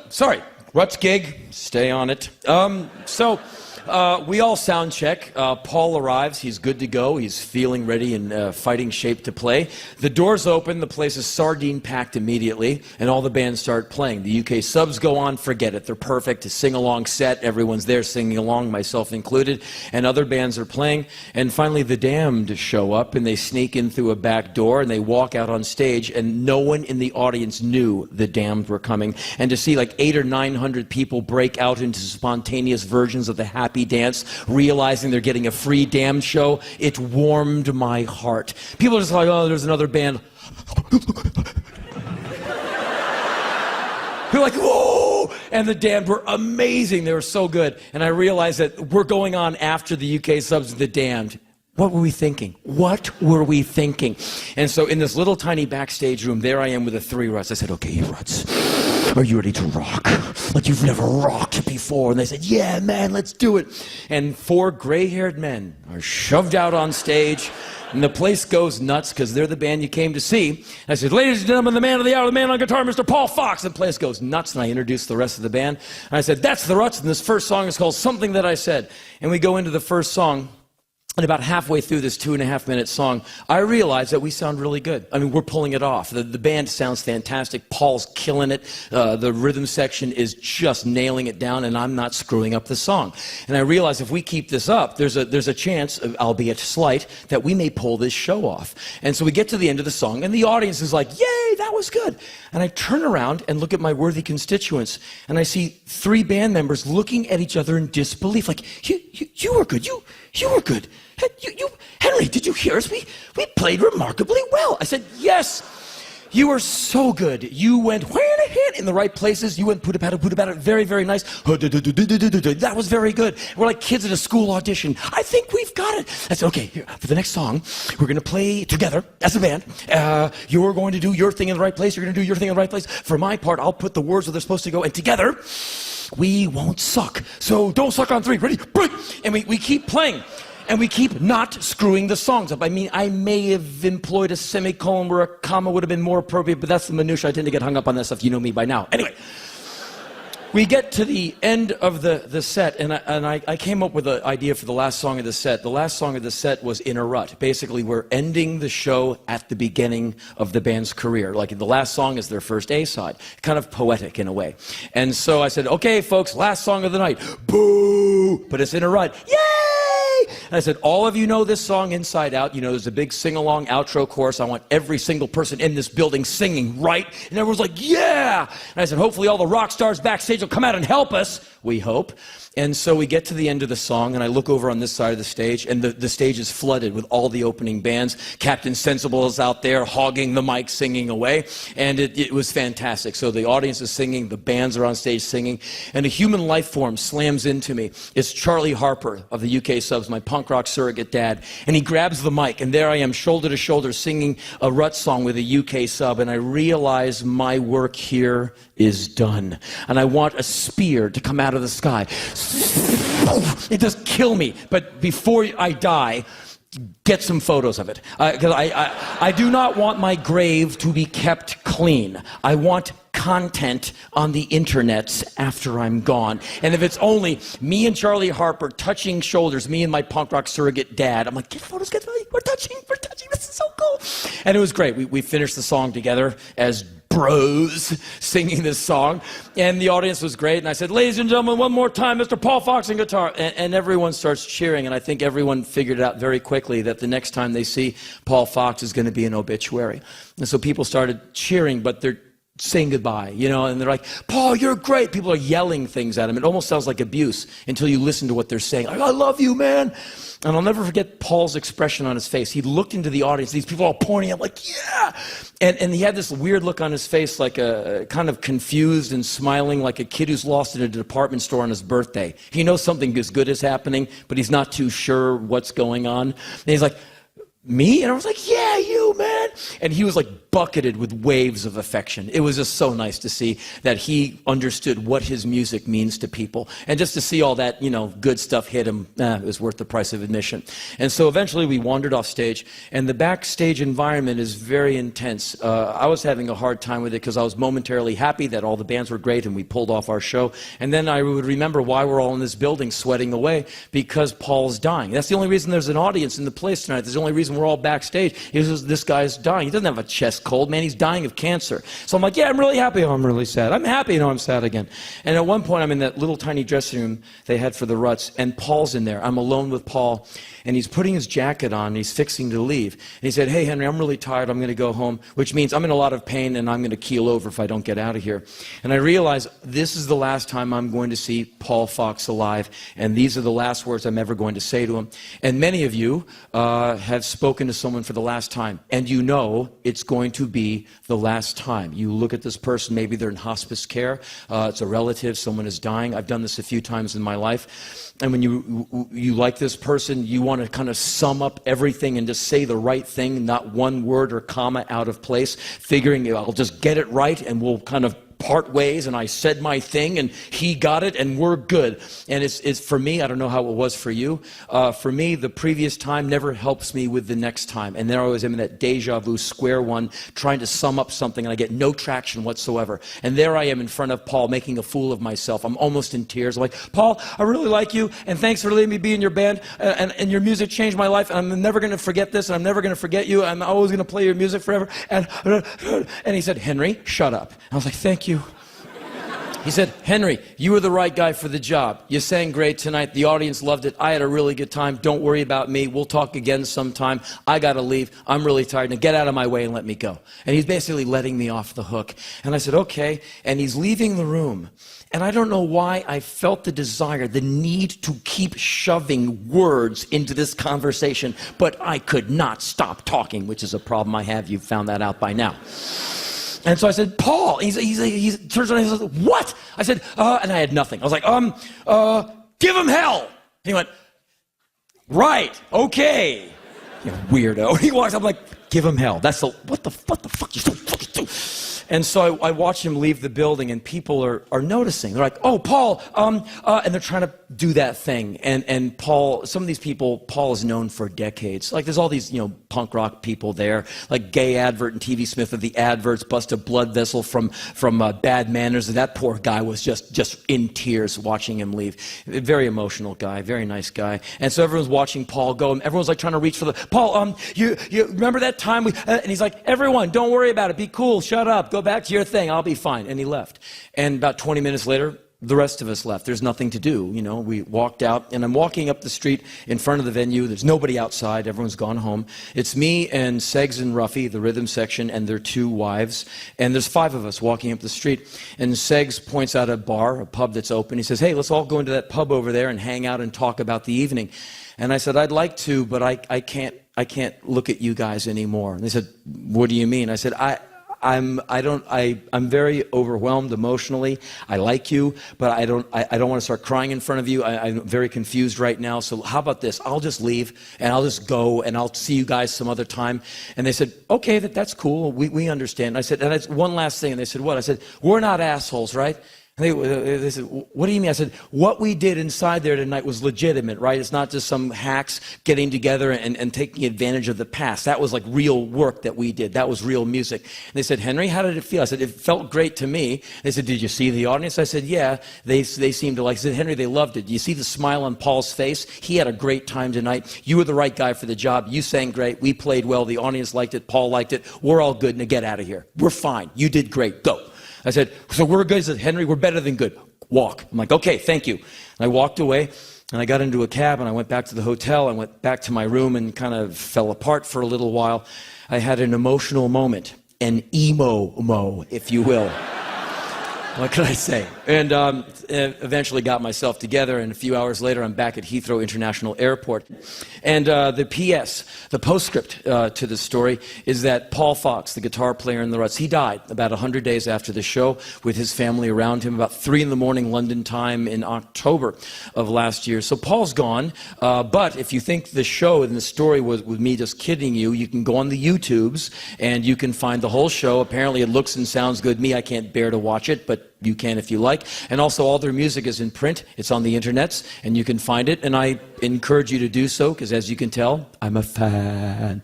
Sorry, Ruts gig, stay on it. We all sound check. Paul arrives, he's good to go, he's feeling ready and fighting shape to play. The doors open, the place is sardine packed immediately, and all the bands start playing. The UK subs go on, forget it, they're perfect, a sing-along set, everyone's there singing along, myself included, and other bands are playing, and finally the Damned show up, and they sneak in through a back door, and they walk out on stage, and no one in the audience knew the Damned were coming, and to see like 800 or 900 people break out into spontaneous versions of the Happy Dance, realizing they're getting a free Damned show, it warmed my heart. People are just like, oh, there's another band. They're like, whoa! And the Damned were amazing. They were so good. And I realized that we're going on after the UK subs of the Damned. What were we thinking? What were we thinking? And so in this little tiny backstage room, there I am with the three Ruts. I said, okay, Ruts, are you ready to rock? Like you've never rocked before. And they said, yeah, man, let's do it. And four gray-haired men are shoved out on stage, and the place goes nuts because they're the band you came to see. And I said, ladies and gentlemen, the man of the hour, the man on guitar, Mr. Paul Fox. And the place goes nuts, and I introduced the rest of the band. And I said, that's the Ruts, and this first song is called Something That I Said. And we go into the first song. And about halfway through this 2.5-minute song, I realized that we sound really good. I mean, we're pulling it off. The band sounds fantastic. Paul's killing it. The rhythm section is just nailing it down, and I'm not screwing up the song. And I realized if we keep this up, there's a chance, albeit slight, that we may pull this show off. And so we get to the end of the song, and the audience is like, yay, that was good. And I turn around and look at my worthy constituents, and I see three band members looking at each other in disbelief, like, you were good. You were good. Henry, did you hear us? We played remarkably well. I said, yes, you were so good. You went in the right places. You went puta-pata, very, very nice. That was very good. We're like kids at a school audition. I think we've got it. I said, okay, here, for the next song, we're going to play together as a band. You're going to do your thing in the right place. You're going to do your thing in the right place. For my part, I'll put the words where they're supposed to go. And together, we won't suck. So don't suck on three. Ready? Break. And we keep playing. And we keep not screwing the songs up. I mean, I may have employed a semicolon where a comma would have been more appropriate, but that's the minutiae. I tend to get hung up on that stuff. You know me by now. Anyway, we get to the end of the set, and I came up with an idea for the last song of the set. The last song of the set was In a Rut. Basically, we're ending the show at the beginning of the band's career. Like, the last song is their first A-side. Kind of poetic in a way. And so I said, okay, folks, last song of the night. Boo! But it's In a Rut. Yay! And I said, all of you know this song inside out. You know, there's a big sing-along outro chorus. I want every single person in this building singing, right? And everyone's like, yeah! And I said, hopefully all the rock stars backstage will come out and help us. We hope. And so we get to the end of the song, and I look over on this side of the stage, and the stage is flooded with all the opening bands. Captain Sensible is out there hogging the mic, singing away, and it was fantastic. So the audience is singing, the bands are on stage singing, and a human life form slams into me. It's Charlie Harper of the UK subs, my punk rock surrogate dad, and he grabs the mic, and there I am, shoulder to shoulder, singing a Ruts song with a UK sub, and I realize my work here is done. And I want a spear to come out of the sky. It does kill me, but before I die, get some photos of it. Because I do not want my grave to be kept clean. I want content on the internets after I'm gone. And if it's only me and Charlie Harper touching shoulders, me and my punk rock surrogate dad, I'm like, get photos, we're touching, this is so cool. And it was great. We finished the song together as bros singing this song, and the audience was great, and I said, ladies and gentlemen, one more time, Mr. Paul Fox on guitar, and everyone starts cheering, and I think everyone figured it out very quickly that the next time they see Paul Fox is going to be an obituary. And so people started cheering, but they're saying goodbye, you know, and they're like, Paul, you're great. People are yelling things at him. It almost sounds like abuse until you listen to what they're saying. Like, I love you, man. And I'll never forget Paul's expression on his face. He looked into the audience, these people all pointing at him like, yeah! And he had this weird look on his face, like a kind of confused and smiling, like a kid who's lost in a department store on his birthday. He knows something as good is happening, but he's not too sure what's going on. And he's like, me? And I was like, yeah, you, man. And he was like bucketed with waves of affection. It was just so nice to see that he understood what his music means to people. And just to see all that, good stuff hit him, it was worth the price of admission. And so eventually we wandered off stage, and the backstage environment is very intense. I was having a hard time with it because I was momentarily happy that all the bands were great and we pulled off our show. And then I would remember why we're all in this building sweating away, because Paul's dying. That's the only reason there's an audience in the place tonight. That's the only reason we're all backstage is this guy's dying. He doesn't have a chest cold, man. He's dying of cancer. So I'm like, yeah, I'm really happy. Oh, I'm really sad. I'm happy. I'm sad again. And at one point, I'm in that little tiny dressing room they had for the Ruts, and Paul's in there. I'm alone with Paul, and he's putting his jacket on, and he's fixing to leave. And he said, hey, Henry, I'm really tired. I'm going to go home, which means I'm in a lot of pain, and I'm going to keel over if I don't get out of here. And I realized this is the last time I'm going to see Paul Fox alive, and these are the last words I'm ever going to say to him. And many of you have spoken to someone for the last time, and you know it's going to be the last time. You look at this person, maybe they're in hospice care, it's a relative, someone is dying. I've done this a few times in my life. And when you like this person, you want to kind of sum up everything and just say the right thing, not one word or comma out of place, figuring I'll just get it right and we'll kind of part ways, and I said my thing and he got it and we're good. And it's for me, I don't know how it was for you. For me, the previous time never helps me with the next time. And there I was in that deja vu square one, trying to sum up something, and I get no traction whatsoever. And there I am in front of Paul, making a fool of myself. I'm almost in tears. I'm like, Paul, I really like you, and thanks for letting me be in your band, and your music changed my life, and I'm never going to forget this, and I'm never going to forget you. I'm always going to play your music forever. And he said, Henry, shut up. I was like, thank you. He said, Henry, you were the right guy for the job. You sang great tonight. The audience loved it. I had a really good time. Don't worry about me. We'll talk again sometime. I got to leave. I'm really tired. Now get out of my way and let me go. And he's basically letting me off the hook. And I said, okay. And he's leaving the room. And I don't know why I felt the desire, the need to keep shoving words into this conversation, but I could not stop talking, which is a problem I have. You've found that out by now. And so I said, Paul, he turns around and he says, what? I said, and I had nothing. I was like, give him hell. And he went, right, okay. You weirdo. He walks up, I'm like, give him hell. That's what the fuck you so fucking do? And so I watched him leave the building, and people are noticing. They're like, oh, Paul, and they're trying to do that thing. And Paul, some of these people, Paul is known for decades. Like, there's all these, punk rock people there, like Gay Advert and TV Smith of the Adverts, bust a blood vessel from Bad Manners, and that poor guy was just in tears watching him leave. Very emotional guy, very nice guy. And so everyone's watching Paul go, and everyone's like trying to reach for the, Paul, you remember that time and he's like, everyone, don't worry about it, be cool, shut up, go back to your thing, I'll be fine. And he left. And about 20 minutes later, the rest of us left. There's nothing to do. We walked out, and I'm walking up the street in front of the venue. There's nobody outside. Everyone's gone home. It's me and Segs and Ruffy, the rhythm section, and their 2 wives. And there's 5 of us walking up the street. And Segs points out a bar, a pub that's open. He says, hey, let's all go into that pub over there and hang out and talk about the evening. And I said, I'd like to, but I can't look at you guys anymore. And they said, what do you mean? I said, I'm very overwhelmed emotionally. I like you, but I don't want to start crying in front of you. I'm very confused right now. So how about this? I'll just leave and I'll just go and I'll see you guys some other time. And they said, okay, that's cool. We understand. I said, and it's one last thing. And they said, what? I said, we're not assholes, right? And they said, what do you mean? I said, what we did inside there tonight was legitimate, right? It's not just some hacks getting together and taking advantage of the past. That was like real work that we did. That was real music. And they said, Henry, how did it feel? I said, it felt great to me. They said, did you see the audience? I said, yeah, they seemed to like it. I said, Henry, they loved it. Do you see the smile on Paul's face? He had a great time tonight. You were the right guy for the job. You sang great. We played well. The audience liked it. Paul liked it. We're all good. Now get out of here. We're fine. You did great. Go. I said, so we're good? He said, Henry, we're better than good. Walk. I'm like, okay, thank you. And I walked away, and I got into a cab, and I went back to the hotel. I went back to my room and kind of fell apart for a little while. I had an emotional moment, an emo-mo, if you will. What can I say? And eventually got myself together, and a few hours later, I'm back at Heathrow International Airport. And the PS, the postscript to the story, is that Paul Fox, the guitar player in the Ruts, he died about 100 days after the show with his family around him, about 3 in the morning London time in October of last year. So Paul's gone, but if you think the show and the story was with me just kidding you, you can go on the YouTubes and you can find the whole show. Apparently it looks and sounds good. Me, I can't bear to watch it, but you can if you like. And also all their music is in print. It's on the internets, and you can find it. And I encourage you to do so, because as you can tell, I'm a fan.